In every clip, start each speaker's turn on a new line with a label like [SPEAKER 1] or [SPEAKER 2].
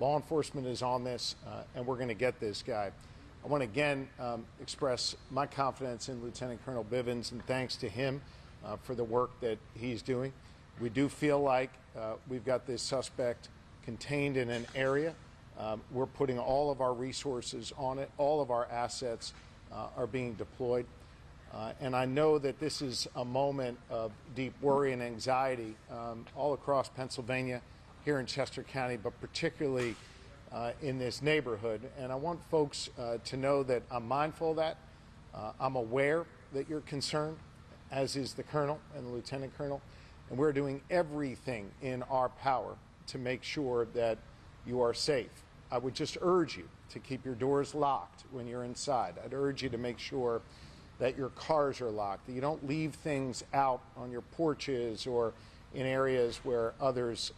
[SPEAKER 1] Law enforcement is on this, and we're going to get this guy. I want to again express my confidence in Lieutenant Colonel Bivens and thanks to him for the work that he's doing. We do feel like we've got this suspect contained in an area. We're putting all of our resources on it. All of our assets are being deployed. And I know that this is a moment of deep worry and anxiety all across Pennsylvania, here in Chester County, but particularly in this neighborhood. And I want folks to know that I'm mindful of that. I'm aware that you're concerned, as is the Colonel and the Lieutenant Colonel. And we're doing everything in our power to make sure that you are safe. I would just urge you to keep your doors locked when you're inside. I'd urge you to make sure that your cars are locked, that you don't leave things out on your porches or in areas where others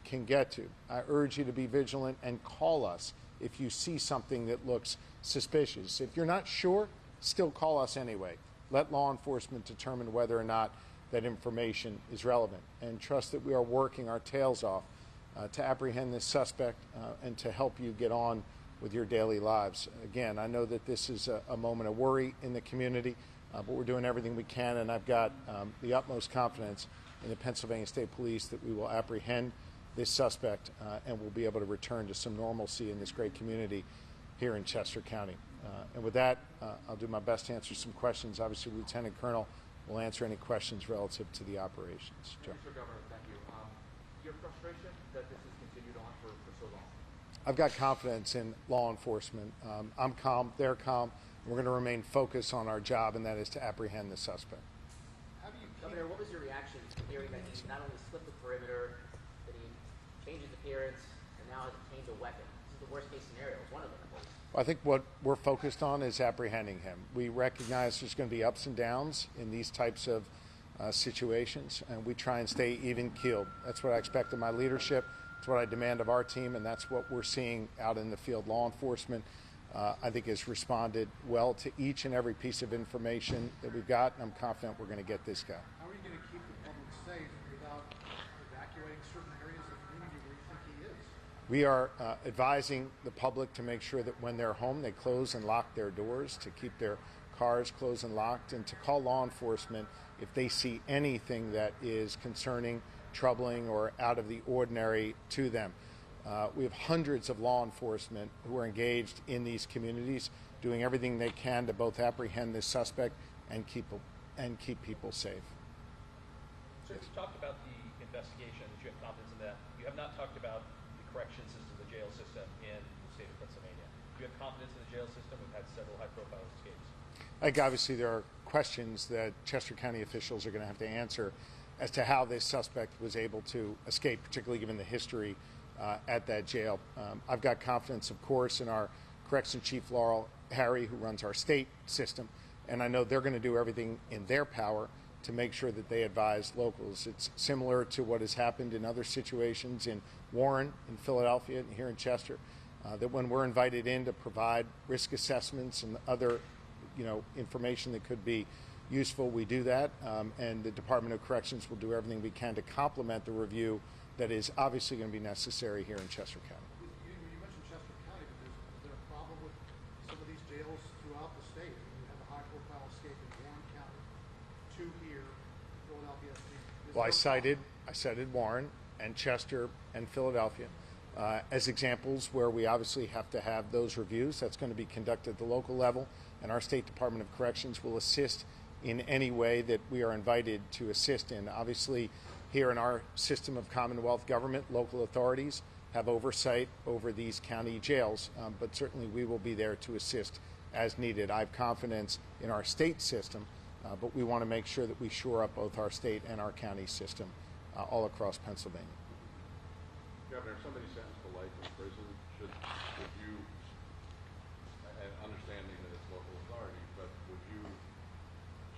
[SPEAKER 1] can get to. I urge you to be vigilant and call us if you see something that looks suspicious. If you're not sure, still call us anyway. Let law enforcement determine whether or not that information is relevant, and trust that we are working our tails off to apprehend this suspect and to help you get on with your daily lives. Again, I know that this is a moment of worry in the community, but we're doing everything we can, and I've got the utmost confidence in the Pennsylvania State Police that we will apprehend this suspect and we'll be able to return to some normalcy in this great community here in Chester County. And with that, I'll do my best to answer some questions. Obviously, Lieutenant Colonel will answer any questions relative to the operations. Joe.
[SPEAKER 2] Mr. Governor, thank you. Your frustration that this has continued on for so long?
[SPEAKER 1] I've got confidence in law enforcement. I'm calm, they're calm. We're going to remain focused on our job, and that is to apprehend the suspect.
[SPEAKER 3] Governor, what was your reaction to hearing that he not only slipped the perimeter, that he changed his appearance, and now has obtained a weapon? This is the worst case scenario. It's one of them, at least.
[SPEAKER 1] I think what we're focused on is apprehending him. We recognize there's going to be ups and downs in these types of situations, and we try and stay even-keeled. That's what I expect of my leadership. It's what I demand of our team, and that's what we're seeing out in the field. Law enforcement, I think, has responded well to each and every piece of information that we've got, and I'm confident we're going to get this guy.
[SPEAKER 4] How are you going to keep the public safe without evacuating certain areas of the community where you think he is?
[SPEAKER 1] We are advising the public to make sure that when they're home, they close and lock their doors, to keep their cars closed and locked, and to call law enforcement if they see anything that is concerning, troubling, or out of the ordinary to them. We have hundreds of law enforcement who are engaged in these communities, doing everything they can to both apprehend this suspect and keep people safe.
[SPEAKER 5] So you talked about the investigation, that you have confidence in that. You have not talked about the correction system, the jail system in the state of Pennsylvania. Do you have confidence in the jail system? We've had several high-profile escapes.
[SPEAKER 1] I think obviously there are questions that Chester County officials are going to have to answer as to how this suspect was able to escape, particularly given the history at that jail. I've got confidence, of course, in our Corrections Chief Laurel Harry, who runs our state system, and I know they're going to do everything in their power to make sure that they advise locals. It's similar to what has happened in other situations in Warren, in Philadelphia, and here in Chester, that when we're invited in to provide risk assessments and other information that could be useful, we do that, and the Department of Corrections will do everything we can to complement the review that is obviously going to be necessary here in Chester County.
[SPEAKER 4] You mentioned Chester County, but is there a problem with some of these jails throughout the state? I mean, you have a high-profile escape in Warren County, 2 here, Philadelphia.
[SPEAKER 1] Well, I cited Warren and Chester and Philadelphia as examples where we obviously have to have those reviews. That's going to be conducted at the local level, and our State Department of Corrections will assist in any way that we are invited to assist in. Obviously, here in our system of Commonwealth government, local authorities have oversight over these county jails, but certainly we will be there to assist as needed. I have confidence in our state system, but we want to make sure that we shore up both our state and our county system all across Pennsylvania.
[SPEAKER 6] Governor, if somebody sentenced to life in prison, should you, and understanding that it's local authority, but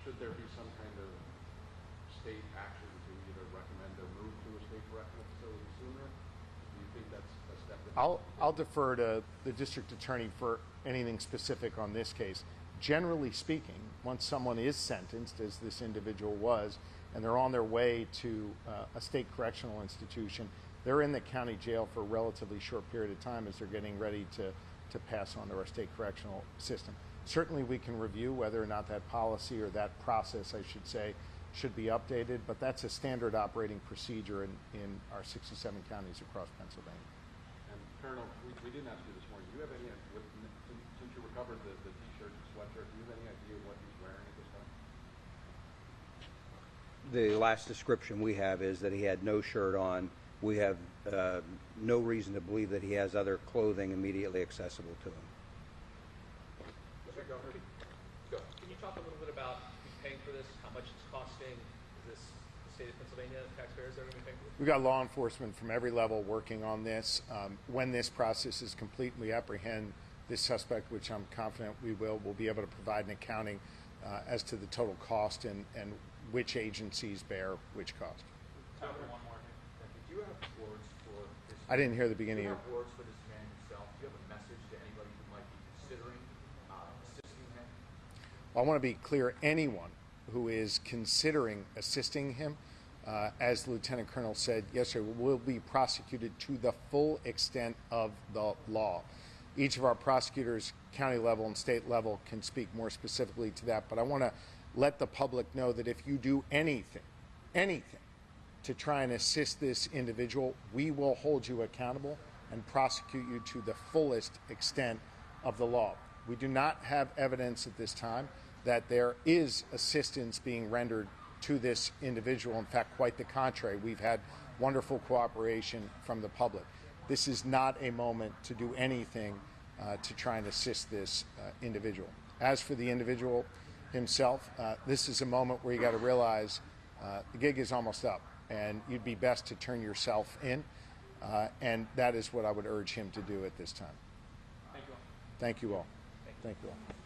[SPEAKER 6] should there be some kind of state action to either recommend or move to a state correctional facility sooner? Do you think that's a step that
[SPEAKER 1] I'll defer to the district attorney for anything specific on this case. Generally speaking, once someone is sentenced, as this individual was, and they're on their way to a state correctional institution, they're in the county jail for a relatively short period of time as they're getting ready to pass on to our state correctional system. Certainly we can review whether or not that policy or that process, I should say, should be updated, but that's a standard operating procedure in our 67 counties across Pennsylvania.
[SPEAKER 6] And Colonel, we didn't ask you this morning, do you have any, since you recovered the t-shirt and sweatshirt, do you have any idea what he's wearing at this time?
[SPEAKER 7] The last description we have is that he had no shirt on. We have no reason to believe that he has other clothing immediately accessible to him.
[SPEAKER 5] Can you talk a little bit about who's paying for this, how much it's costing? Is this the state of Pennsylvania taxpayers that are going to be paying for this?
[SPEAKER 1] We've got law enforcement from every level working on this. When this process is complete and we apprehend this suspect, which I'm confident we will, we'll be able to provide an accounting as to the total cost and which agencies bear which cost.
[SPEAKER 2] One more. Do you have words for this?
[SPEAKER 1] I didn't hear the beginning
[SPEAKER 2] Do you
[SPEAKER 1] of
[SPEAKER 2] have words for this man himself? Do you have a message to anybody who might be considering assisting him?
[SPEAKER 1] I want to be clear, anyone who is considering assisting him, as the Lieutenant Colonel said yesterday, will be prosecuted to the full extent of the law. Each of our prosecutors, county level and state level, can speak more specifically to that, but I want to let the public know that if you do anything to try and assist this individual, we will hold you accountable and prosecute you to the fullest extent of the law. We do not have evidence at this time that there is assistance being rendered to this individual. In fact, quite the contrary. We've had wonderful cooperation from the public. This is not a moment to do anything to try and assist this individual. As for the individual himself, this is a moment where you got to realize the gig is almost up and you'd be best to turn yourself in, and that is what I would urge him to do at this time.
[SPEAKER 2] Thank you all.
[SPEAKER 1] Thank you all. Thank you all.